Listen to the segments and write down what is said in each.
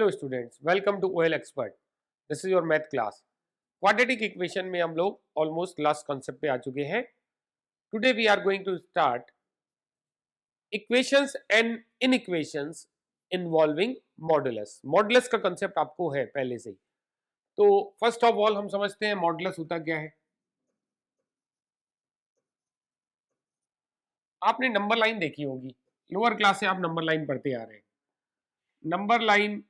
Hello students, welcome to OL expert. This is your math class. Quadratic equation में हम लोग almost last concept पे आ चुके हैं। Today we are going to start equations and inequations involving modulus. Modulus का concept आपको है पहले से ही। तो फर्स्ट ऑफ ऑल हम समझते हैं मॉडुलस होता क्या है। आपने नंबर लाइन देखी होगी, लोअर क्लास से आप नंबर लाइन पढ़ते आ रहे हैं। नंबर लाइन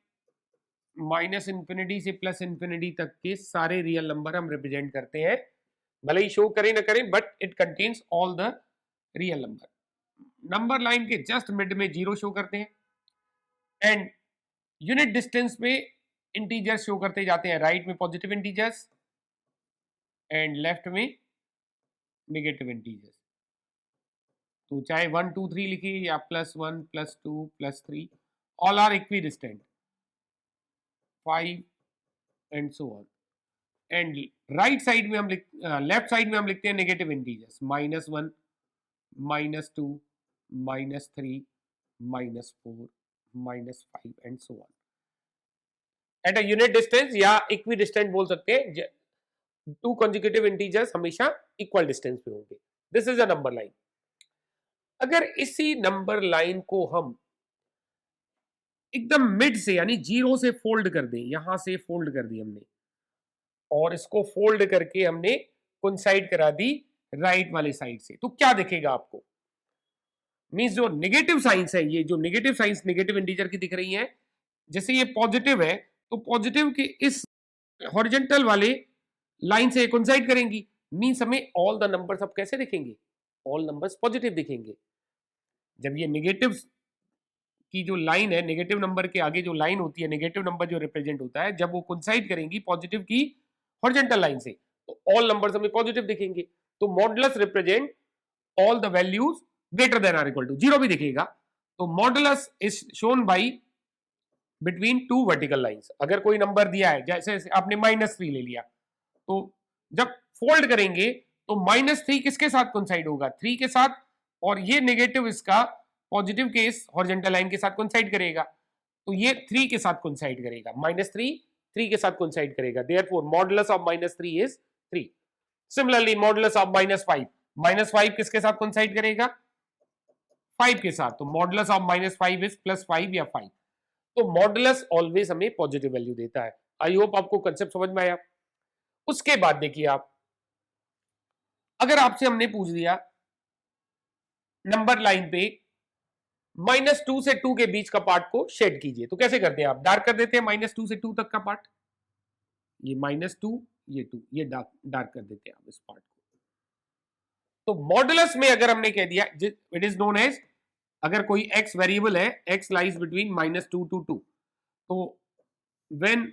माइनस इंफिनिटी से प्लस इंफिनिटी तक के सारे रियल नंबर हम रिप्रेजेंट करते हैं, भले ही शो करें ना करें, but it contains all the real number. Number line के जस्ट मिड में जीरो शो करते हैं एंड यूनिट डिस्टेंस में इंटीजर्स शो करते जाते हैं। राइट में पॉजिटिव इंटीजर्स एंड लेफ्ट में नेगेटिव इंटीजर्स। तो चाहे 1 2 3 लिखिए या +1 +2 +3, all are equidistant, 5 and so on. And right side में हम लेफ्ट साइड में हम लिखते हैं negative integers, -1 -2 -3 -4 -5 and so on at a unit distance, या इक्वी डिस्टेंट बोल सकते हैं। टू कंसेक्यूटिव इंटीजर्स हमेशा इक्वल डिस्टेंस पे होंगे। This is a number line. अगर इसी नंबर लाइन को हम एकदम मिड से यानी जीरो से फोल्ड कर दें, यहां से फोल्ड कर दी हमने और इसको फोल्ड करके हमने कोइंसाइड करा दी राइट वाले साइड से, तो क्या दिखेगा आपको? मींस जो नेगेटिव साइंस है, ये जो नेगेटिव साइंस नेगेटिव इंटीजर की दिख रही है, जैसे ये पॉजिटिव है तो पॉजिटिव के इस हॉरिजॉन्टल वाले लाइन से कोइंसाइड करेंगी। मींस हमें ऑल द नंबर्स अब कैसे दिखेंगे? ऑल नंबर्स पॉजिटिव दिखेंगे। जब ये नेगेटिव की जो लाइन है, नेगेटिव नंबर के आगे जो लाइन होती है, नेगेटिव नंबर जो रिप्रेजेंट होता है, जब वो कोइंसाइड करेंगी पॉजिटिव की हॉरिजॉन्टल लाइन से, तो ऑल नंबर्स हमें पॉजिटिव दिखेंगे। तो modulus represent all the values greater than or equal to zero भी दिखेगा। तो modulus is shown by between two vertical lines. अगर कोई नंबर दिया है, जैसे आपने -3 ले लिया, तो जब फोल्ड करेंगे तो -3 किसके साथ कोइंसाइड होगा? 3 के साथ, और ये नेगेटिव इसका पॉजिटिव केस हॉरिजॉन्टल लाइन के साथ कोइंसाइड करेगा, तो ये 3 के साथ कोइंसाइड करेगा। -3 के साथ कोइंसाइड करेगा। Therefore modulus of -3 is 3। Similarly modulus of -5 किसके साथ कोइंसाइड करेगा? 5 के साथ। तो मॉडुलस ऑफ -5 इज +5 या 5। तो मॉडुलस ऑलवेज हमें पॉजिटिव वैल्यू देता है। आई होप आपको कंसेप्ट समझ में आया। उसके बाद देखिए आप, अगर आपसे हमने पूछ दिया नंबर लाइन पे -2 से 2 के बीच का पार्ट को शेड कीजिए, तो कैसे करते हैं आप? डार्क कर देते हैं -2 से 2 तक का पार्ट, ये -2 ये 2, ये डार्क कर देते हैं आप इस पार्ट को। तो मॉडुलस में अगर हमने कह दिया, इट इज नोन एज, अगर कोई x वेरिएबल है, x लाइज बिटवीन -2 to 2, तो व्हेन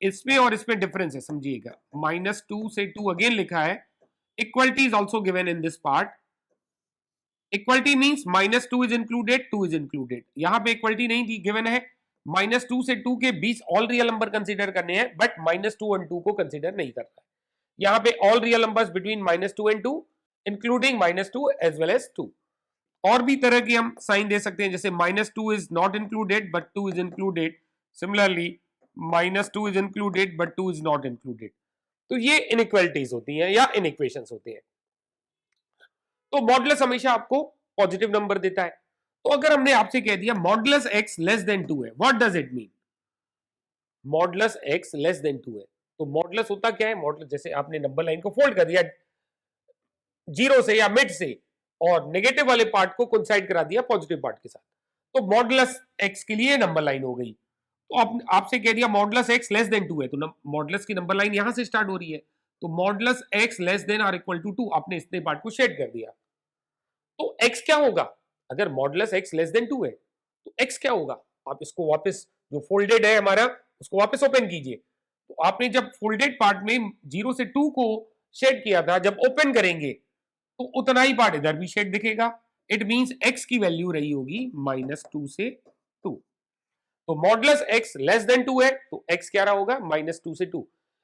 इसमें और इसमें डिफरेंस है, समझिएगा। -2 से 2 अगेन लिखा है, equality is also given in this part. Equality means -2 is included, 2 is included. यहां पे इक्वलिटी नहीं दी, गिवन है -2 से 2 के बीच ऑल रियल नंबर कंसीडर करने हैं, बट -2 और 2 को कंसीडर नहीं करना है। यहां पे all real numbers between -2 and 2, including -2 as well as 2। और भी तरह की हम साइन दे सकते हैं, जैसे -2 is not included but 2 is included. Similarly -2 is included but 2 is not included. तो ये इनइक्वालिटीज होती हैं या इनइक्वेशंस होते हैं। तो मॉडुलस हमेशा आपको पॉजिटिव नंबर देता है। तो अगर हमने आपसे कह दिया मॉडुलस x लेस देन 2 है, what does it mean? Modulus x less than 2 है, तो मॉडुलस होता क्या है? मॉडुलस, जैसे आपने नंबर लाइन को फोल्ड कर दिया जीरो से या मिड से, और नेगेटिव वाले पार्ट को कोइंसाइड करा दिया पॉजिटिव पार्ट के साथ, तो मॉडुलस x के लिए नंबर लाइन हो गई। तो आपसे कह दिया मॉडुलस x लेस देन 2 है, तो मॉडुलस की नंबर लाइन यहां से स्टार्ट हो रही है। तो modulus x less than or equal to 2, आपने इतने पार्ट को शेड कर दिया, तो x क्या होगा? अगर मॉडुलस x लेस देन 2 है तो x क्या होगा? आप इसको वापस, जो फोल्डेड है हमारा, उसको वापस ओपन कीजिए। तो आपने जब फोल्डेड पार्ट में 0 से 2 को शेड किया था, जब ओपन करेंगे तो उतना ही पार्ट इधर भी शेड दिखेगा। इट मींस x की वैल्यू रही होगी -2 से 2। तो मॉडुलस x लेस देन 2 है, तो x क्या रहा होगा? -2 से 2।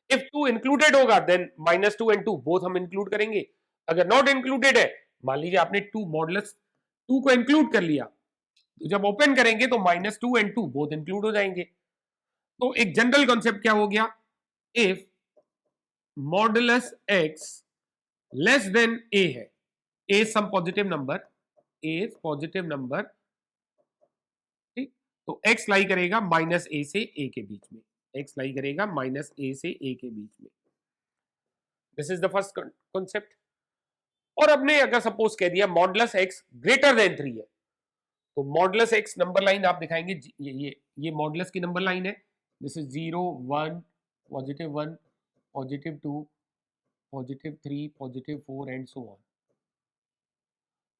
इफ 2 इंक्लूडेड होगा देन -2 and 2 बोथ हम इंक्लूड करेंगे। अगर नॉट इंक्लूडेड है, मान लीजिए आपने 2 मॉडुलस 2 को इंक्लूड कर लिया, तो जब ओपन करेंगे तो -2 and 2 बोथ इंक्लूड हो जाएंगे। तो एक जनरल कॉन्सेप्ट क्या हो गया, if modulus x less than a है, a some positive number, a positive number, ठीक, तो एक्स लाई करेगा माइनस ए से ए के बीच में, एक्स लाई करेगा माइनस ए से ए के बीच में। This is the first concept. और हमने अगर सपोज कह दिया मॉडुलस एक्स ग्रेटर देन 3 है, तो मॉडुलस एक्स नंबर लाइन आप दिखाएंगे, ये मॉडुलस की नंबर लाइन है, this is 0 1 +1 +2 +3 +4 and so on.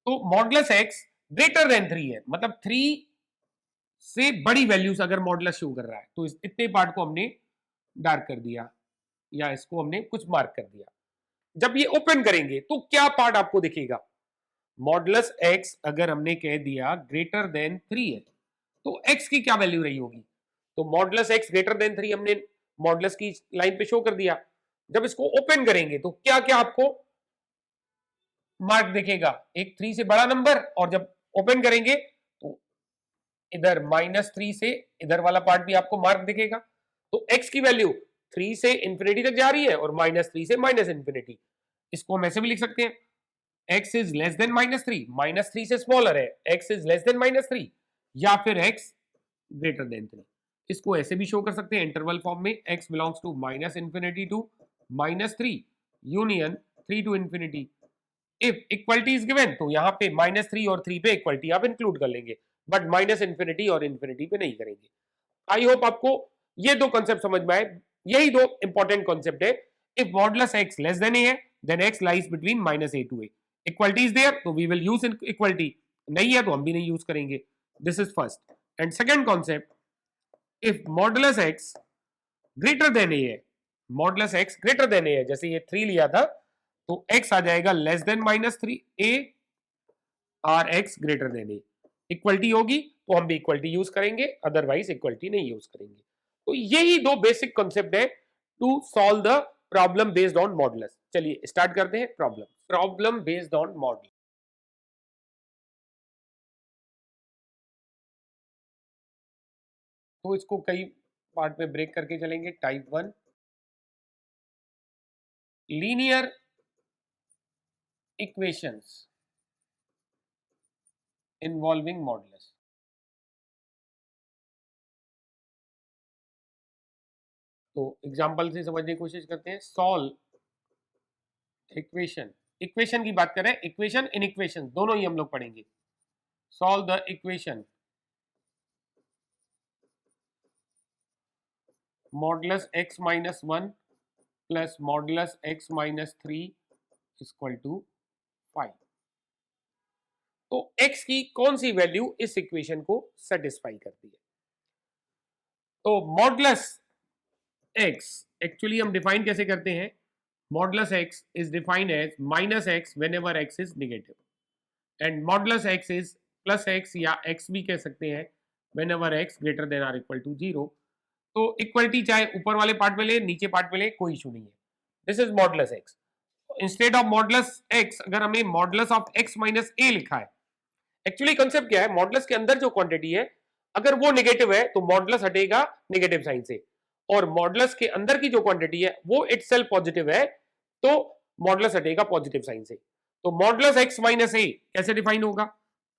तो मॉडुलस एक्स ग्रेटर देन 3 है, मतलब 3 से बड़ी वैल्यूज अगर मॉडुलस शो कर रहा है, तो इतने पार्ट को हमने डार्क कर दिया या इसको हमने कुछ मार्क कर दिया। जब ये ओपन करेंगे तो क्या पार्ट आपको दिखेगा, मॉडुलस एक्स अगर हमने कह दिया ग्रेटर देन 3 है, तो एक्स की क्या वैल्यू रही होगी, तो मॉडुलस एक्स ग्रेटर देन 3 हमने मॉडुलस की लाइन पे शो कर दिया। जब इसको ओपन करेंगे तो क्या क्या आपको मार्क दिखेगा, एक 3 से बड़ा नंबर, और जब ओपन करेंगे तो इधर -3 से इधर वाला पार्ट भी आपको मार्क दिखेगा। तो x की वैल्यू 3 से इंफिनिटी तक जा रही है और -3 से -इंफिनिटी। इसको हम ऐसे भी लिख सकते हैं, x इज लेस देन -3, -3 से स्मॉलर है, x इज लेस देन -3, या फिर x ग्रेटर देन 3। इसको ऐसे भी शो कर सकते हैं इंटरवल फॉर्म में, x belongs to -infinity to -3 union 3 to infinity. If equality is given, तो यहाँ पे -3 और 3 पे इक्वलिटी आप इंक्लूड कर लेंगे, बट -इंफिनिटी और इंफिनिटी पे नहीं करेंगे। आई होप आपको ये दो कॉन्सेप्ट समझ में आए, यही दो इंपॉर्टेंट कॉन्सेप्ट है। If modulus x less than a है, then x lies between -a to a। Equality is there, तो वी विल यूज इक्वलिटी, नहीं है तो हम भी नहीं यूज करेंगे। This is first. And second concept, if modulus x greater than a है, modulus x greater than a है, जैसे ये 3 लिया था, तो x आ जाएगा लेस देन -3a और x greater than a। Equality होगी तो हम भी इक्वलिटी यूज करेंगे, अदरवाइज इक्वलिटी नहीं यूज करेंगे। तो यही दो बेसिक कॉन्सेप्ट है to solve the problem based on modulus. चलिए स्टार्ट करते हैं प्रॉब्लम बेस्ड ऑन मॉडुलस। तो इसको कई पार्ट में ब्रेक करके चलेंगे। Type 1 linear equations involving modulus. तो एग्जांपल से समझने की कोशिश करते हैं। सॉल्व इक्वेशन, इक्वेशन की बात करें, इक्वेशन इन इक्वेशन दोनों ही हम लोग पढ़ेंगे। Solve the equation modulus x minus 1 plus modulus x minus 3 equal to 5। तो x की कौन सी वैल्यू इस इक्वेशन को सेटिस्फाई करती है। तो मॉडुलस x एक्चुअली हम डिफाइन कैसे करते हैं, modulus x is defined as -x whenever x is negative, and modulus x is plus x या x भी कह सकते हैं whenever x greater than or equal to 0। तो इक्वलिटी चाहे ऊपर वाले पार्ट में ले नीचे पार्ट में ले, कोई इशू नहीं है। This is modulus x। Instead of modulus x अगर हमें modulus of x minus a लिखा है, एक्चुअली कंसेप्ट क्या है, मॉडुलस के अंदर जो क्वांटिटी है अगर वो नेगेटिव है तो मॉडुलस हटेगा नेगेटिव साइन से, और मॉडुलस के अंदर की जो क्वांटिटी है वो इटसेल्फ पॉजिटिव है तो मॉडुलस हटेगा पॉजिटिव साइन से। तो मॉडुलस x माइनस a कैसे डिफाइन होगा,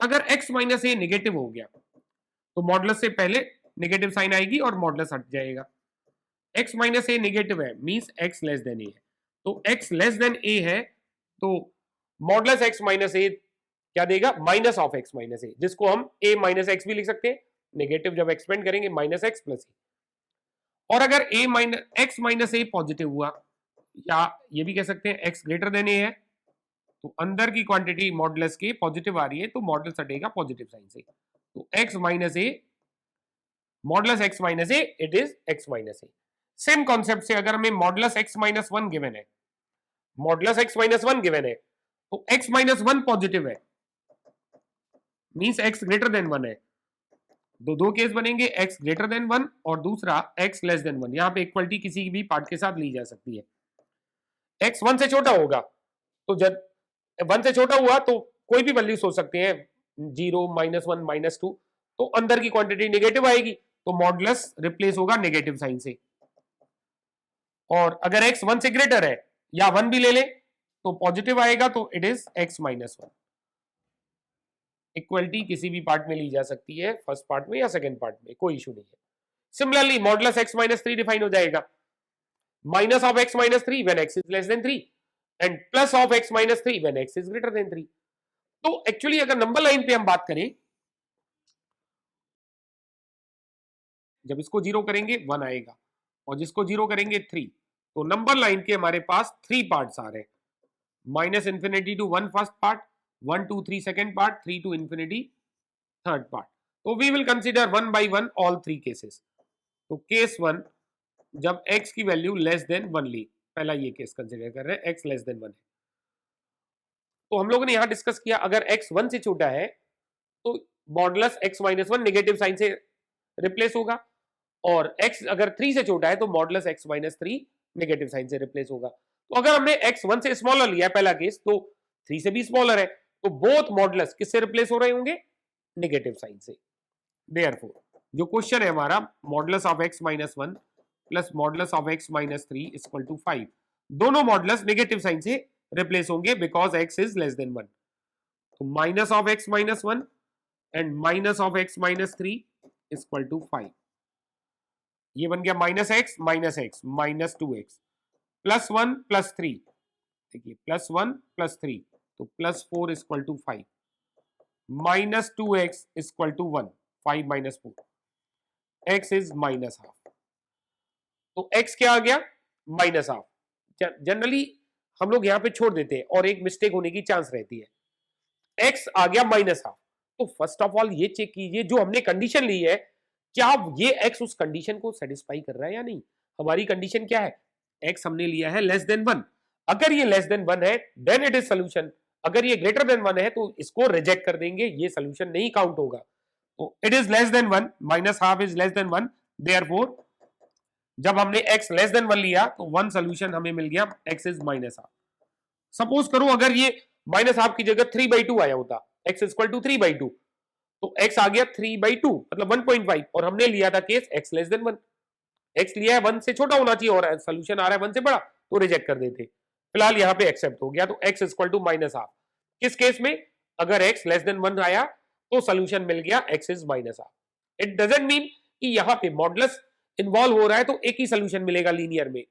अगर x माइनस a नेगेटिव हो गया तो मॉडुलस से पहले नेगेटिव साइन आएगी और मॉडुलस हट जाएगा। x माइनस a नेगेटिव है means x less then a है, तो x लेस देन a है तो मॉडुलस x माइनस a क्या देगा, minus of x minus a, जिसको हम a माइनस x भी लिख सकते हैं, नेगेटिव जब एक्सपेंड करेंगे माइनस x प्लस a। और अगर a minus x minus a positive हुआ, या ये भी कह सकते हैं x ग्रेटर देन a है, तो अंदर की क्वांटिटी मॉडुलस के पॉजिटिव आ रही है तो मॉडुलस हटेगा पॉजिटिव साइन से, तो x minus a modulus x minus a it is x minus a। Same concept से अगर हमें मॉडुलस x माइनस 1 गिवन है, मॉडुलस x माइनस 1 गिवन है तो x माइनस 1 पॉजिटिव है मींस x ग्रेटर देन 1 है। दो केस बनेंगे, x ग्रेटर देन 1 और दूसरा x लेस देन 1। यहां पे इक्वलिटी किसी भी पार्ट के साथ ली जा सकती है। x 1 से छोटा होगा तो जब 1 से छोटा हुआ तो कोई भी वैल्यू सोच सकते हैं, 0 -1 -2, तो अंदर की क्वांटिटी नेगेटिव आएगी तो मॉडुलस रिप्लेस होगा नेगेटिव साइन से, और अगर x 1 से ग्रेटर है या 1 भी ले ले तो पॉजिटिव आएगा, तो it is x minus 1। Equality किसी भी पार्ट में ली जा सकती है, फर्स्ट पार्ट में या सेकंड पार्ट में, कोई इशू नहीं है। Similarly modulus x minus 3 define हो जाएगा, minus of x minus 3 when x is less then 3 and plus of x minus 3 when x is greater then 3। तो एक्चुअली अगर नंबर लाइन पे हम बात करें, जब इसको जीरो करेंगे 1 आएगा और जिसको जीरो करेंगे 3, तो नंबर लाइन के हमारे पास 3 पार्ट्स आ रहे हैं, minus infinity to 1 first part, 1 to 3 second part, 3 to infinity third part. तो we will consider 1 by 1 all 3 cases. तो केस 1 जब x की वैल्यू लेस देन 1 ली, पहला ये केस कंसीडर कर रहे हैं, x लेस देन 1 है। तो हम लोगों ने यहां डिस्कस किया अगर x 1 से छोटा है तो modulus x minus 1 negative sign से रिप्लेस होगा, और x अगर 3 से छोटा है तो modulus x minus 3 negative sign से रिप्लेस होगा। तो अगर हमने x 1 से स्मॉलर लिया पहला केस, तो 3 से भी स्मॉलर है, तो बोथ मॉडुलस किससे रिप्लेस हो रहे होंगे? नेगेटिव साइन से। देयरफॉर जो क्वेश्चन है हमारा, modulus of x minus 1 plus modulus of x minus 3 equal to 5, दोनों मॉडुलस नेगेटिव साइन से रिप्लेस होंगे because x is less than 1। तो minus of x minus 1 and minus of x minus 3 equal to 5। ये बन गया minus x minus 2x plus 1 plus 3, देखिए plus 1 plus 3 तो plus 4 equal to 5, minus 2x equal to 1, 5 minus 4, x is minus half. तो x क्या आ गया? Minus half. Generally हम लोग यहां पे छोड़ देते हैं और एक मिस्टेक होने की चांस रहती है, x आ गया माइनस हाफ। तो फर्स्ट ऑफ ऑल ये चेक कीजिए जो हमने कंडीशन ली है, क्या ये x उस कंडीशन को सेटिस्फाई कर रहा है या नहीं। हमारी कंडीशन क्या है? x हमने लिया है लेस देन 1, अगर ये लेस देन 1 है देन इट इज सोल्यूशन, अगर ये ग्रेटर देन 1 है तो इसको रिजेक्ट कर देंगे, ये सोल्यूशन नहीं काउंट होगा। तो it is less than 1, minus half is less than 1, therefore जब हमने x लेस देन 1 लिया तो 1 सोल्यूशन हमें मिल गया, x is minus half. Suppose करो अगर ये माइनस हाफ की जगह 3/2 आया होता, x इक्वल टू 3/2, तो x आ गया 3/2 मतलब 1.5, और हमने लिया था case x less than 1, x लिया है 1 से छोटा होना चाहिए और सोल्यूशन आ रहा है 1 से बड़ा, तो रिजेक्ट कर देते। फिलहाल यहाँ पे एक्सेप्ट हो गया, तो x equal to minus half. किस केस में? अगर x लेस देन 1 आया तो सोल्यूशन मिल गया x is minus half. It doesn't mean कि यहाँ पे मॉडुलस इन्वॉल्व हो रहा है तो एक ही सोल्यूशन मिलेगा लीनियर में,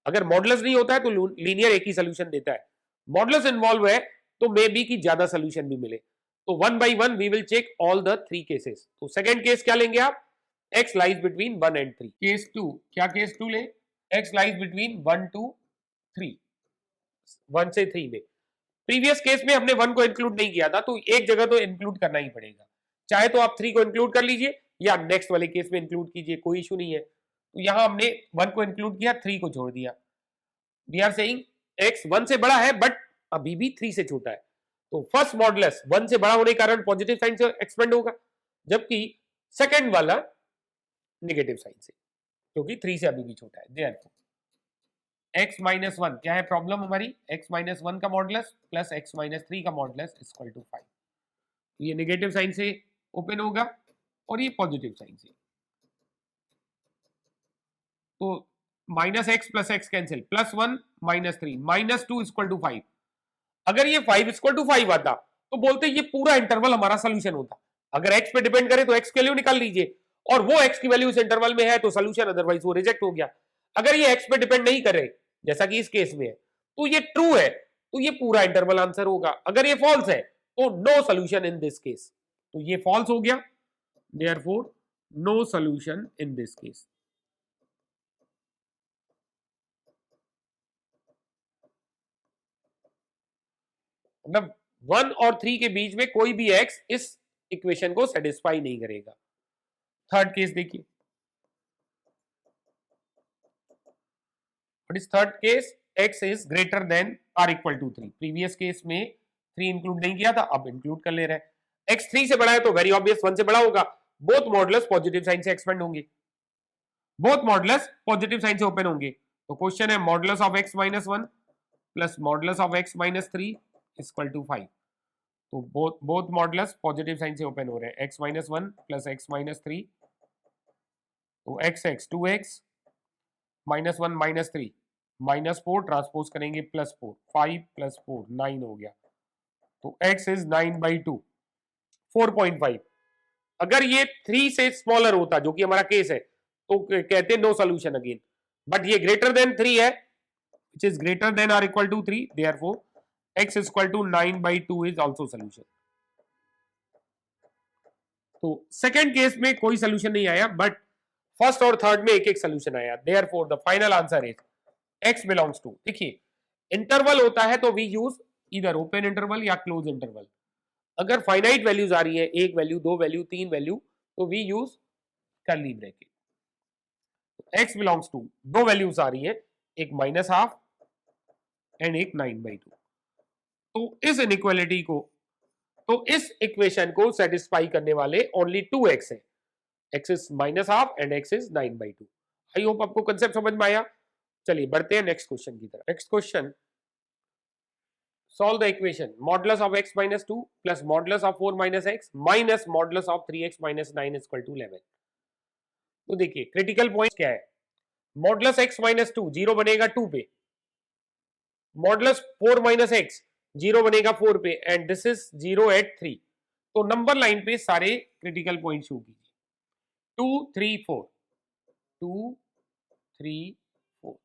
अगर मॉडुलस नहीं होता है तो लीनियर एक ही सोल्यूशन देता है, मॉडुलस इन्वॉल्व है तो मे बी कि ज्यादा सोल्यूशन भी मिले। तो 1 by 1 we will check all the 3 cases. तो सेकंड केस क्या लेंगे आप? x lies between 1 and 3। Case 2, क्या केस 2 ले? x लाइज बिटवीन 1 to 3, 1 से 3 में। प्रीवियस केस में हमने 1 को इंक्लूड नहीं किया था, तो एक जगह तो इंक्लूड करना ही पड़ेगा, चाहे तो आप 3 को इंक्लूड कर लीजिए या नेक्स्ट वाले केस में इंक्लूड कीजिए, कोई इशू नहीं है। तो यहां हमने 1 को इंक्लूड किया, 3 को छोड़ दिया। वी आर सेइंग x 1 से बड़ा है बट अभी भी 3 से छोटा है, तो फर्स्ट मॉडुलस 1 से बड़ा होने के कारण पॉजिटिव साइन से एक्सपेंड होगा, जबकि सेकंड वाला नेगेटिव साइन से, क्योंकि 3 से अभी भी छोटा है। देयरफॉर x माइनस 1 क्या है प्रॉब्लम हमारी? x माइनस 1 का मॉडुलस प्लस x माइनस 3 का मॉडुलस इक्वल टू 5। ये नेगेटिव साइन से ओपन होगा और ये पॉजिटिव साइन से, तो minus x plus x cancel, plus 1 minus 3 minus 2 equal to 5। अगर ये 5 इक्वल टू 5 आता तो बोलते ये पूरा इंटरवल हमारा सोल्यूशन होता। अगर x पे डिपेंड करे तो x की वैल्यू निकाल लीजिए, और वो x की वैल्यू इस इंटरवल में है तो सोल्यूशन, अदरवाइज वो रिजेक्ट हो गया। अगर ये x पे डिपेंड नहीं करे जैसा कि इस केस में है तो ये ट्रू है, तो ये पूरा इंटरवल आंसर होगा। अगर ये फॉल्स है तो no solution in this case, तो ये फॉल्स हो गया, therefore no solution in this case. मतलब 1 और 3 के बीच में कोई भी x इस इक्वेशन को सेटिस्फाई नहीं करेगा। थर्ड केस देखिए, what is third case? x is greater than or equal to 3। Previous case में 3 इंक्लूड नहीं किया था, अब इंक्लूड कर ले रहे हैं। x 3 से बड़ा है तो वेरी ऑब्वियस 1 से बड़ा होगा, बोथ मॉडुलस पॉजिटिव साइन से एक्सपेंड होंगे, बोथ मॉडुलस पॉजिटिव साइन से ओपन होंगे। तो क्वेश्चन है modulus of x minus 1 plus modulus of x minus 3 equal to 5। तो बोथ मॉडुलस पॉजिटिव साइन से ओपन हो रहे हैं, x minus 1 plus x minus 3 तो एक्स एक्स 2x -1 -3 -4 ट्रांसपोज करेंगे +4 5 +4 9 हो गया। तो x इज 9/2 4.5। अगर ये 3 से स्मॉलर होता जो कि हमारा केस है तो कहते हैं नो सोल्यूशन अगेन, बट ये ग्रेटर देन 3 है which is greater than or equal to 3, therefore x is equal to 9/2 is also solution। तो सेकंड केस में कोई सोल्यूशन नहीं आया, बट फर्स्ट और थर्ड में एक एक सोल्यूशन आया। therefore the final answer is x belongs to। देखिए इंटरवल होता है तो वी यूज इधर ओपन इंटरवल या क्लोज इंटरवल। अगर फाइनाइट वैल्यूज आ रही है, एक वैल्यू, दो वैल्यू, तीन वैल्यू, तो we use curly bracket. x belongs to दो वैल्यूज आ रही है, एक -12 एंड एक 9/2। तो इस इनइक्वालिटी को, तो इस इक्वेशन को सेटिस्फाई करने वाले ओनली 2x है, x is -12 and x is 9/2। I hope आपको कंसेप्ट समझ में आया। चलिए बढ़ते हैं नेक्स्ट क्वेश्चन की तरफ। Next question, solve the equation modulus of x minus 2 plus modulus of 4 minus x minus modulus of 3x minus 9 is equal to 11। तो देखिए क्रिटिकल पॉइंट क्या है, मॉडुलस x माइनस 2 जीरो बनेगा 2 पे, मॉडुलस 4 माइनस x जीरो बनेगा 4 पे, and this is 0 eight 3। तो number line पे सारे क्रिटिकल पॉइंट शो कीजिए, 2 3 4 2 3 4।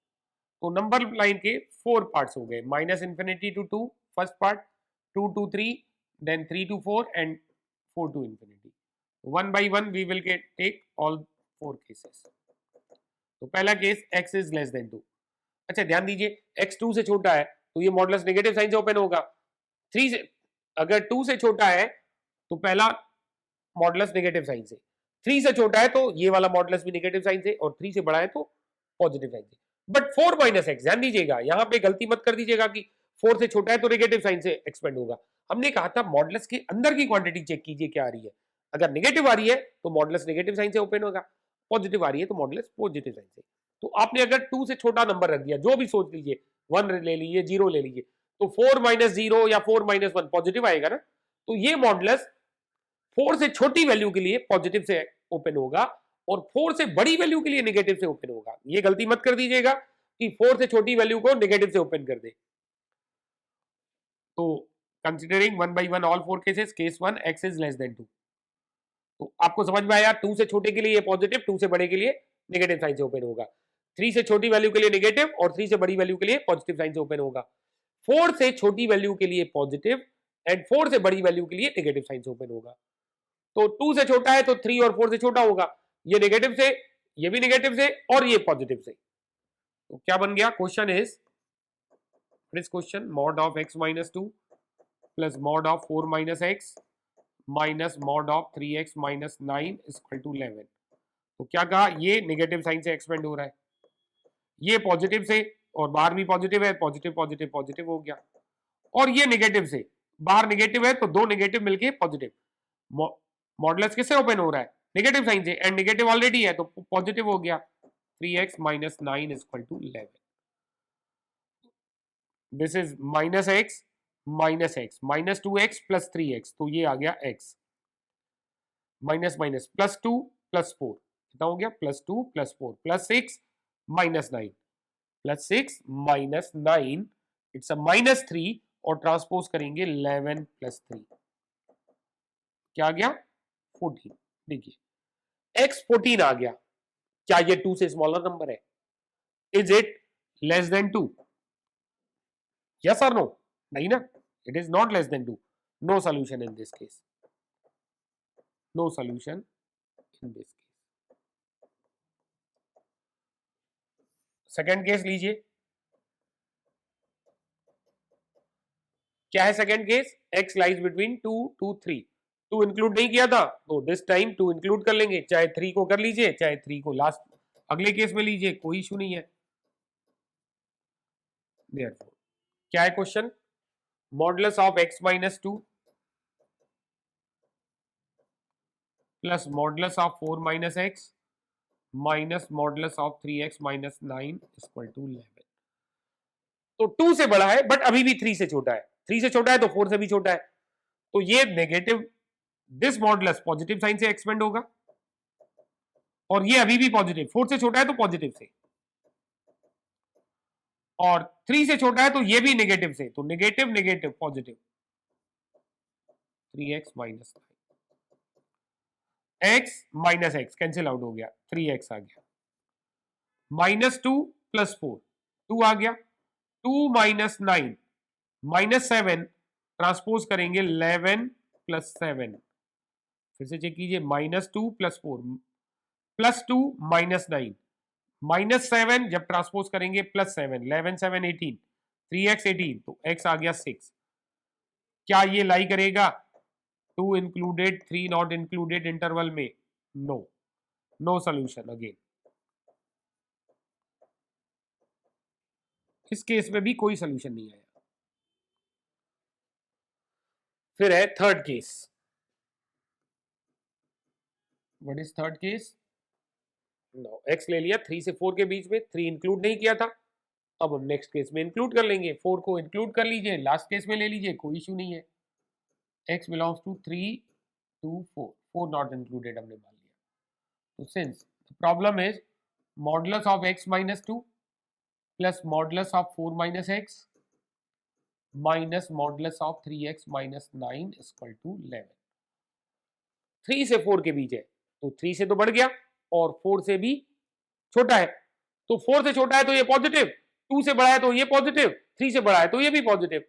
तो नंबर लाइन के 4 पार्ट्स हो गए, minus infinity to 2 first part, 2 to 3, then 3 to 4 and 4 to infinity। One by one we will take all 4 cases. तो पहला case x is less than 2। अच्छा ध्यान दीजिए, x 2 से छोटा है तो ये मॉडुलस नेगेटिव साइन से ओपन होगा। 3 से, अगर 2 से छोटा है तो पहला मॉडुलस नेगेटिव साइन से, 3 से छोटा है तो ये वाला मॉडुलस भी नेगेटिव साइन से, और 3 से बड़ा है तो पॉजिटिव साइन से। बट 4 माइनस एक्स, ध्यान दीजिएगा यहां पे गलती मत कर दीजिएगा कि 4 से छोटा है तो नेगेटिव साइन से एक्सपेंड होगा। हमने कहा था मॉडुलस के अंदर की क्वांटिटी चेक कीजिए क्या आ रही है, अगर नेगेटिव आ रही है तो मॉडुलस नेगेटिव साइन से ओपन होगा, पॉजिटिव आ रही है तो मॉडुलस पॉजिटिव साइन से। तो आपने अगर 2 से छोटा नंबर रख दिया, जो भी सोच लीजिए, 1 ले लीजिए, 0 ले लीजिए, तो 4 माइनस 0 या 4 माइनस 1 पॉजिटिव आएगा ना। तो ये मॉडुलस 4 से छोटी वैल्यू के लिए पॉजिटिव से ओपन होगा और 4 से बड़ी वैल्यू के लिए नेगेटिव से ओपन होगा। ये गलती मत कर दीजिएगा कि 4 से छोटी वैल्यू को नेगेटिव से ओपन कर दे। तो considering one by one all 4 cases, case 1 x is less than 2। तो आपको समझ में आया, 2 से छोटे के लिए ये पॉजिटिव, 2 से बड़े के लिए नेगेटिव साइन से ओपन होगा, 3 से छोटी वैल्यू के लिए नेगेटिव और 3 से बड़ी वैल्यू के लिए पॉजिटिव साइन से ओपन होगा, 4 से छोटी वैल्यू के लिए पॉजिटिव एंड 4 से बड़ी वैल्यू के लिए नेगेटिव साइन से ओपन होगा। तो 2 से छोटा है तो 3 और 4 से छोटा होगा, ये नेगेटिव से, ये भी नेगेटिव से और ये पॉजिटिव से। तो क्या बन गया, question is, this question mod of x minus 2 plus mod of 4 minus x minus mod of 3x minus 9 equal to 11। तो क्या कहा, ये नेगेटिव साइन से एक्सपेंड हो रहा है, ये पॉजिटिव से, और बाहर भी पॉजिटिव है, पॉजिटिव पॉजिटिव पॉजिटिव हो गया, और ये नेगेटिव से, बाहर नेगेटिव है तो दो नेगेटिव मिलके पॉजिटिव। मॉडुलस किससे ओपन हो रहा है, नेगेटिव साइन से, एंड नेगेटिव ऑलरेडी है तो पॉजिटिव हो गया, 3x minus 9 equal to 11। This is minus x minus 2x plus 3x, तो ये आ गया x, minus minus plus 2 plus 4, कितना हो गया, plus 2 plus 4 plus 6 minus 9 plus 6 minus 9, it's a minus 3, और ट्रांसपोज करेंगे 11 प्लस 3, क्या आ गया 14। देखिए x 14 आ गया, क्या ये 2 से स्मॉलर नंबर है, is it less than 2, yes और नो, नहीं ना, it is not less than 2, no solution in this case, no solution in this case. Second case लीजिए, क्या है second case, x lies between 2 to 3, 2 include नहीं किया था तो दिस टाइम 2 इंक्लूड कर लेंगे, चाहे 3 को कर लीजिए चाहे 3 को लास्ट अगले केस में लीजिए, कोई इशू नहीं है। Therefore, क्या है question, modulus of x minus 2 plus modulus of 4 minus x minus modulus of 3x minus 9 equal to 11। तो 2 से बड़ा है बट अभी भी 3 से छोटा है, 3 से छोटा है तो 4 से भी छोटा है, तो ये negative, this modulus positive sign से एक्सपेंड होगा, और ये अभी भी पॉजिटिव, 4 से छोटा है तो पॉजिटिव से, और 3 से छोटा है तो ये भी नेगेटिव से, तो negative negative positive, 3x minus x minus x cancel out हो गया, 3x आ गया, -2 + 4, 2 आ गया, 2 - 9 -7, ट्रांसपोज करेंगे 11 + 7, फिर से चेक कीजिए, -2 + 4 +2 -9 -7, जब ट्रांसपोज करेंगे +7, 11 7 18, 3x 18, तो x आ गया 6। क्या ये लाई करेगा 2 इंक्लूडेड 3 नॉट इंक्लूडेड इंटरवल में? No, no solution again. इस केस में भी कोई सोल्यूशन नहीं आया। फिर है third case. What is third case? No, x ले लिया 3 से 4 के बीच में, 3 इंक्लूड नहीं किया था, अब हम नेक्स्ट केस में इंक्लूड कर लेंगे, 4 को इंक्लूड कर लीजिए, लास्ट केस में ले लीजिए, कोई इशू नहीं है। x belongs to 3 2 4, 4 not included हमने मान लिया। तो since the problem is modulus of x minus 2 plus modulus of 4 minus x minus modulus of 3x minus 9 equal to 11। 3 से 4 के बीच है, तो 3 से तो बढ़ गया और 4 से भी छोटा है, तो 4 से छोटा है तो ये पॉजिटिव, 2 से बड़ा है तो ये पॉजिटिव, 3 से बड़ा है तो ये भी पॉजिटिव,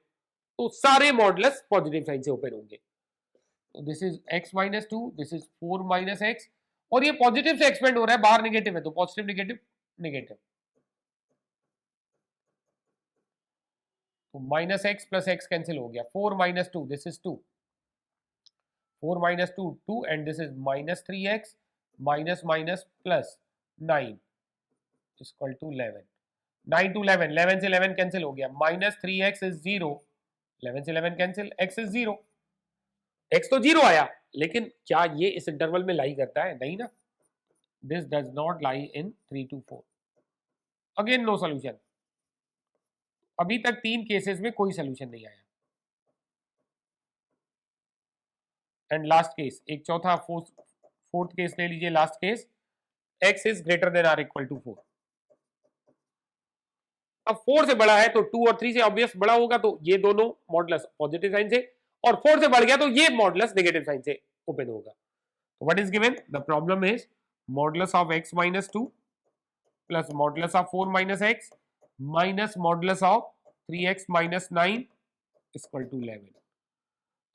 तो सारे मॉडुलस पॉजिटिव साइन से ओपन होंगे। तो this is x minus 2, this is 4 minus x, और ये पॉजिटिव से एक्सपेंड हो रहा है, बाहर नेगेटिव है तो पॉजिटिव नेगेटिव नेगेटिव, तो minus x plus x cancel हो गया, 4 minus 2, this is 2, 4 minus 2 2, and this is minus 3x minus minus plus 9 is equal to 11, 9 to 11, 11 से 11 कैंसिल हो गया, minus 3x is 0, 11 से 11 कैंसिल, x is 0, x तो 0 आया, लेकिन क्या ये इस इंटरवल में लाई करता है? नहीं ना, this does not lie in 3 to 4, again no solution. अभी तक 3 केसेस में कोई सोल्यूशन नहीं आया। एंड लास्ट केस, एक चौथा फोर्थ केस ले लीजिए, last case, x is greater than or equal to 4। अब 4 से बड़ा है तो 2 और 3 से ऑब्वियस बड़ा होगा, तो ये दोनों मॉडुलस पॉजिटिव साइन से, और 4 से बढ़ गया तो ये मॉडुलस नेगेटिव साइन से ओपन होगा। तो what is given? The problem is modulus of x minus 2 plus modulus of 4 minus x minus modulus of 3x minus 9 equal to 11।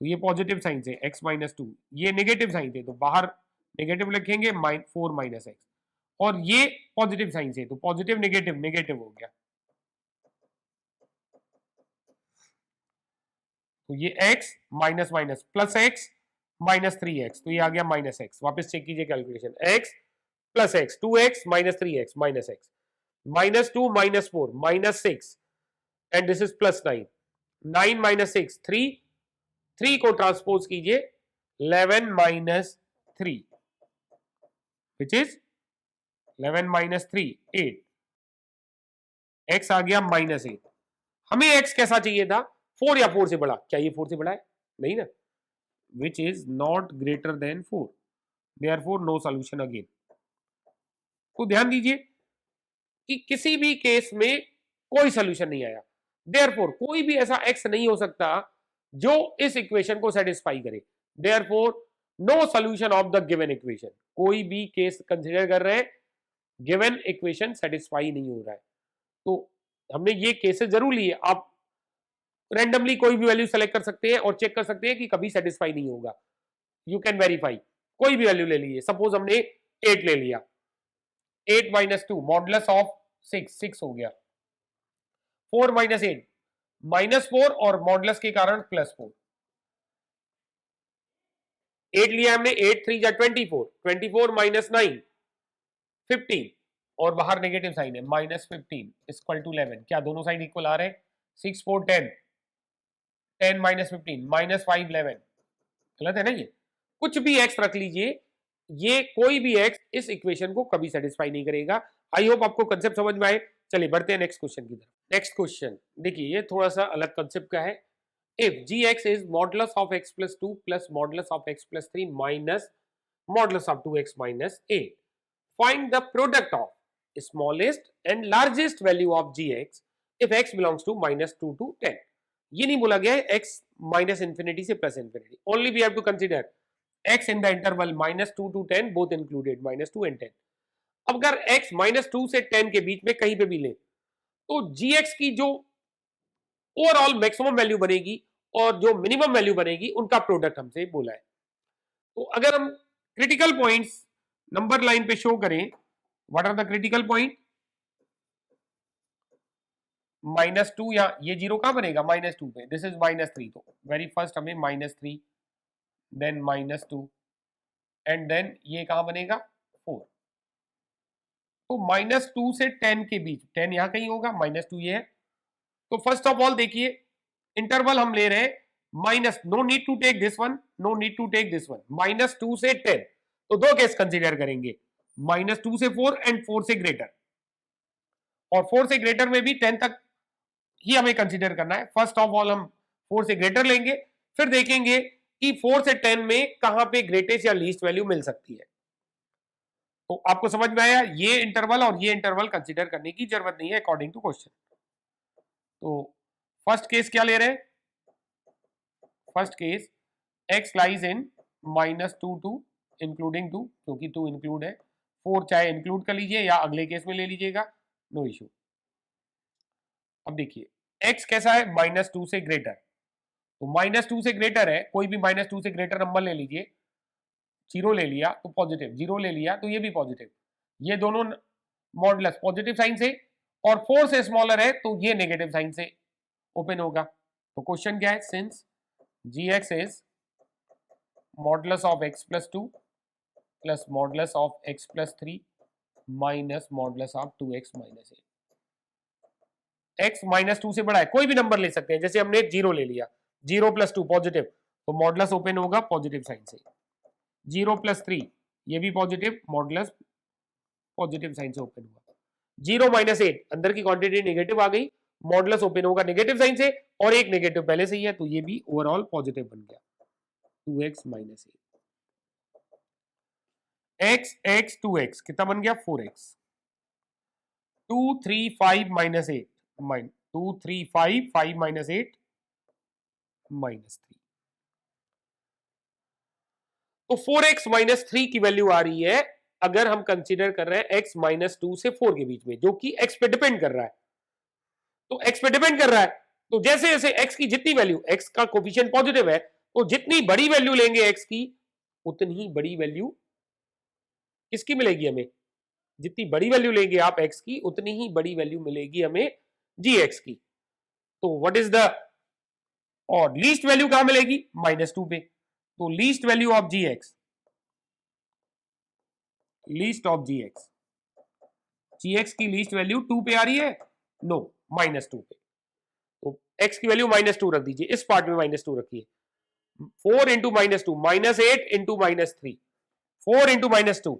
तो ये पॉजिटिव साइन से x माइनस 2, ये नेगेटिव साइन थे तो बाहर नेगेटिव लिखेंगे 4 माइनस एक्स, और ये पॉजिटिव साइन से तो पॉजिटिव नेगेटिव नेगेटिव हो गया, तो ये x minus minus plus x minus 3x, तो ये आ गया माइनस एक्स। वापस चेक कीजिए calculation, x plus x 2x minus 3x minus x, minus 2 minus 4 minus 6, and this is plus 9, 9 minus 6 3, 3 को ट्रांसपोज कीजिए 11 minus 3 which is 11 minus 3 8, x आ गया minus 8। हमें x कैसा चाहिए था? 4 या 4 से बड़ा? क्या ये 4 से बड़ा है? नहीं ना, which is not greater than 4, therefore no solution again. तो ध्यान दीजिए कि किसी भी केस में कोई सॉल्यूशन नहीं आया, देयरफॉर कोई भी ऐसा x नहीं हो सकता जो इस इक्वेशन को सेटिस्फाई करे, therefore no solution of the given equation. कोई भी केस कंसीडर कर रहे हैं, गिवन इक्वेशन सेटिस्फाई नहीं हो रहा है, तो हमने ये केसेस जरूर लिए। आप रैंडमली कोई भी वैल्यू सेलेक्ट कर सकते हैं और चेक कर सकते हैं कि कभी सेटिस्फाई नहीं होगा, यू कैन वेरीफाई। कोई भी वैल्यू ले लीजिए, सपोज हमने 8 ले लिया, 8 माइनस 2 मॉडुलस ऑफ 6 हो गया, 4 माइनस 8 माइनस 4 और मॉडुलस के कारण प्लस 4, 8 लिया हमने, 8 3 जा 24, 24 माइनस 9 15, और बाहर नेगेटिव साइन है माइनस 15 इक्वल टू 11। क्या दोनों साइड इक्वल आ रहे हैं? 6 4 10, 10 माइनस 15 माइनस 5 11, गलत है ना ये? कुछ भी x रख लीजिए, ये कोई भी x इस इक्वेशन को कभी सेटिस्फाई नहीं करेगा। आई होप आपको कंसेप्ट समझ में आए। चलिए बढ़ते हैं नेक्स्ट क्वेश्चन की तरफ। नेक्स्ट क्वेश्चन देखिए, ये थोड़ा सा अलग कंसेप्ट का है। If gx is modulus of x plus 2 plus modulus of x plus 3 minus modulus of 2x minus 8, find the product of smallest and largest value of gx if x belongs to -2 to 10. ये नहीं बोला गया है x minus infinity से plus infinity, only we have to consider x in the interval -2 to 10 both included -2 and 10. अब अगर x -2 से 10 के बीच में कहीं पे भी ले तो gx की जो ओवरऑल मैक्सिमम वैल्यू बनेगी और जो मिनिमम वैल्यू बनेगी उनका प्रोडक्ट हमसे बोला है. तो अगर हम क्रिटिकल पॉइंट्स नंबर लाइन पे शो करें, what are the critical point? -2 या ये जीरो कहां बनेगा? -2 पे. This is -3. तो वेरी फर्स्ट हमें -3 देन -2 एंड देन ये कहां बनेगा? 4. तो -2 से 10 के बीच, 10 यहां कहीं होगा, -2 ये है. तो फर्स्ट ऑफ ऑल देखिए इंटरवल हम ले रहे हैं minus, no need to take this one, no need to take this one, -2 से 10. तो दो केस कंसीडर करेंगे, -2 से 4 एंड 4 से ग्रेटर. और 4 से ग्रेटर में भी 10 तक ही हमें कंसीडर करना है. फर्स्ट ऑफ ऑल हम 4 से ग्रेटर लेंगे, फिर देखेंगे कि 4 से 10 में कहां पे ग्रेटेस्ट या लीस्ट वैल्यू मिल सकती है. तो आपको समझ में आया, ये इंटरवल और ये इंटरवल कंसीडर करने की जरूरत नहीं है अकॉर्डिंग टू क्वेश्चन. तो फर्स्ट केस क्या ले रहे हैं? First case x lies in -2 to including 2, क्योंकि 2 इंक्लूड है. 4 चाहे इंक्लूड कर लीजिए या अगले केस में ले लीजिएगा, नो इशू. अब देखिए x कैसा है? -2 से ग्रेटर. तो -2 से ग्रेटर है, कोई भी -2 से ग्रेटर नंबर ले लीजिए. 0 ले लिया तो पॉजिटिव, 0 ले लिया तो ये भी पॉजिटिव. ये दोनों मॉडुलस पॉजिटिव साइन से, और 4 से स्मॉलर है तो ये नेगेटिव साइन से ओपन होगा. तो क्वेश्चन क्या है? Since gx is modulus of x plus 2 plus modulus of x plus 3 minus modulus of 2x minus 8. x -2 से बड़ा है, कोई भी नंबर ले सकते हैं, जैसे हमने 0 ले लिया, 0 + 2 पॉजिटिव, तो मॉडुलस ओपन होगा पॉजिटिव साइन से. 0 + 3 ये भी पॉजिटिव, मॉडुलस पॉजिटिव साइन से ओपन हुआ. 0 - 8 अंदर की क्वांटिटी नेगेटिव आ गई, मॉडुलस ओपन होगा नेगेटिव साइन से, और एक नेगेटिव पहले से ही है तो ये भी ओवरऑल पॉजिटिव बन गया, 2x - 8. x 2x कितना बन गया? 4x. 2 3 5 - 8 2 3 5 5 - 8 -3. तो 4x - 3 की वैल्यू आ रही है अगर हम कंसीडर कर रहे हैं x -2 से 4 के बीच में, जो कि x पे डिपेंड कर रहा है. तो x पे डिपेंड कर रहा है, तो जैसे जैसे x की जितनी वैल्यू, x का कोफिशिएंट पॉजिटिव है, तो जितनी बड़ी वैल्यू लेंगे x की, उतनी ही बड़ी वैल्यू किसकी मिलेगी हमें? जितनी बड़ी वैल्यू लेंगे आप x की, उतनी ही बड़ी वैल्यू मिलेगी हमें gx की. तो व्हाट इज द, और लीस्ट वैल्यू कहां मिलेगी? -2 पे. तो least value of gx, least of gx, gx की लीस्ट वैल्यू 2 पे आ रही है? नो, -2 पे. तो x की वैल्यू -2 रख दीजिए, इस पार्ट में -2 रखिए. 4 इंटू -2 -8 इंटू -3, 4 इंटू -2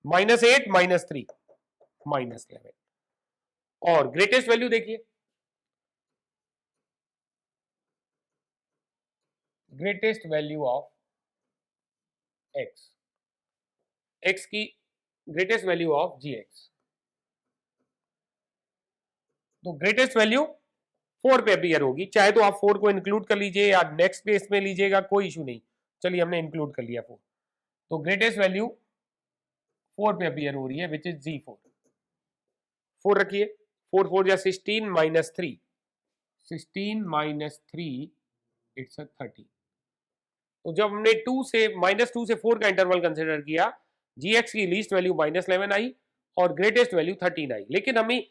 -8 -3 -11. और ग्रेटेस्ट वैल्यू देखिए, greatest value of x, x की ग्रेटेस्ट वैल्यू ऑफ gx. तो ग्रेटेस्ट वैल्यू 4 पे अपीयर होगी, चाहे तो आप 4 को इंक्लूड कर लीजिए या नेक्स्ट केस में लीजिएगा, कोई इशू नहीं. चलिए हमने इंक्लूड कर लिया 4. तो ग्रेटेस्ट वैल्यू 4 पे अपीयर हो रही है, विच इज g4. 4 रखिए, 4 4 या 16 -3, 16 - 3 इट्स 30. तो जब हमने 2 से -2 से 4 का इंटरवल कंसिडर किया, gx की लीस्ट वैल्यू -11 आई और ग्रेटेस्ट वैल्यू 13 आई. लेकिन हमें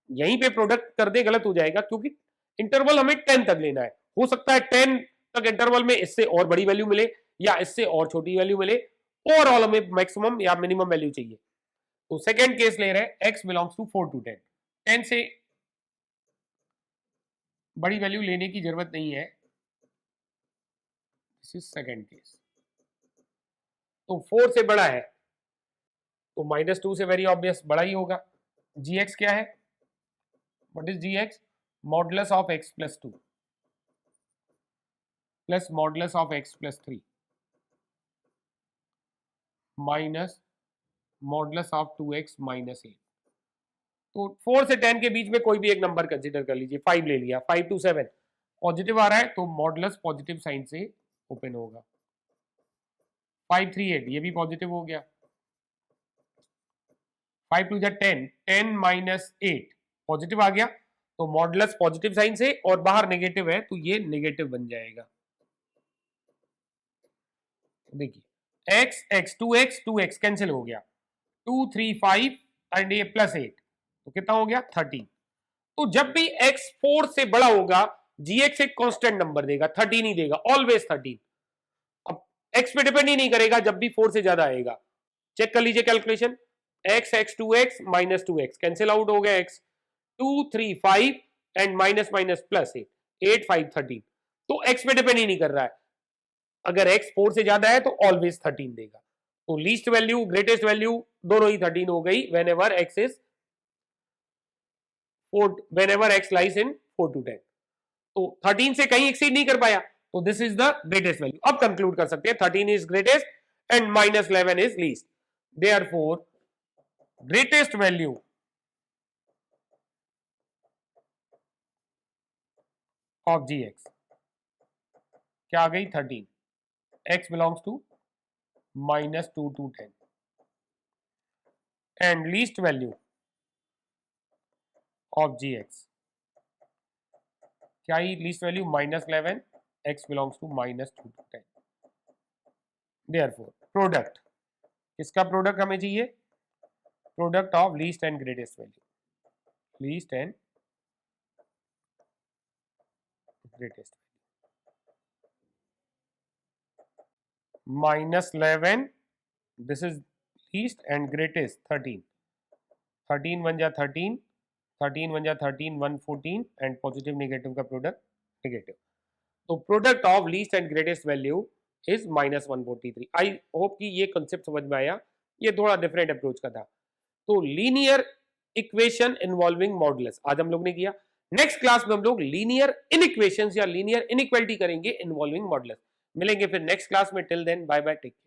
यहीं पे प्रोडक्ट कर दे गलत हो जाएगा, क्योंकि इंटरवल हमें 10 तक लेना है. हो सकता है 10 तक इंटरवल में इससे और बड़ी वैल्यू मिले या इससे और छोटी वैल्यू मिले, ओवरऑल हमें मैक्सिमम या मिनिमम वैल्यू चाहिए. तो सेकंड केस ले रहे हैं x बिलोंग्स टू 4 to 10. 10 से बड़ी वैल्यू लेने की जरूरत नहीं है, दिस इज सेकंड केस. तो 4 से बड़ा है तो -2 से वेरी ऑब्वियस बड़ा ही होगा. gx क्या है? What is gx? Modulus of x plus 2 plus modulus of x plus 3 minus modulus of 2x minus 8। तो 4 से 10 के बीच में कोई भी एक नंबर कंसीडर कर लीजिए, 5 ले लिया, 5 to 7 पॉजिटिव आ रहा है तो मॉडुलस पॉजिटिव साइन से ओपन होगा। 5 3 8 ये भी पॉजिटिव हो गया। 5 2 10, 10 माइनस 8 पॉजिटिव आ गया तो मॉडुलस पॉजिटिव साइन से, और बाहर नेगेटिव है तो ये नेगेटिव बन जाएगा। देखिए x x 2x कैंसिल हो गया, 2 3 5 एंड ये प्लस 8 तो कितना हो गया 13। तो जब भी x 4 से बड़ा होगा gx एक कांस्टेंट नंबर देगा, 13 ही देगा, ऑलवेज 13। अब x पे डिपेंड ही नहीं करेगा जब भी 4 से ज्यादा आएगा। चेक कर लीजिए calculation, x x 2x minus 2x cancel out हो गया, x 2 3 5 and minus minus plus 8 8 5 13। तो x पे डिपेंड ही नहीं कर रहा है, अगर x 4 से ज्यादा है तो ऑलवेज 13 देगा। तो लीस्ट वैल्यू ग्रेटेस्ट वैल्यू दोनों ही 13 हो गई whenever x is 4, whenever x lies in 4 to 10। तो 13 से कहीं एक्सीड नहीं कर पाया तो this is the greatest value. अब कंक्लूड कर सकते हैं 13 is greatest and minus 11 is least, therefore greatest value of gx क्या आ गई 13, x belongs to minus 2 to 10 and least value of gx क्या ही least value minus 11, x belongs to minus 2 to 10। Therefore product, इसका product हमें चाहिए, product of least and greatest value, least and greatest minus 11 this is least and greatest 13, 13 1 जा 13, 13 1 जा 13, 1 14 and positive negative का product negative. तो product of least and greatest value is minus 143। I hope कि ये concept समझ में आया, ये थोड़ा डिफरेंट अप्रोच का था। तो लीनियर इक्वेशन इन्वॉल्विंग मॉडुलस आज हम लोग ने किया। नेक्स्ट क्लास में हम लोग लीनियर इनइक्वेशंस या लीनियर इनइक्वालिटी करेंगे इन्वॉल्विंग मॉडुलस। मिलेंगे फिर नेक्स्ट क्लास में, till then bye bye, take care.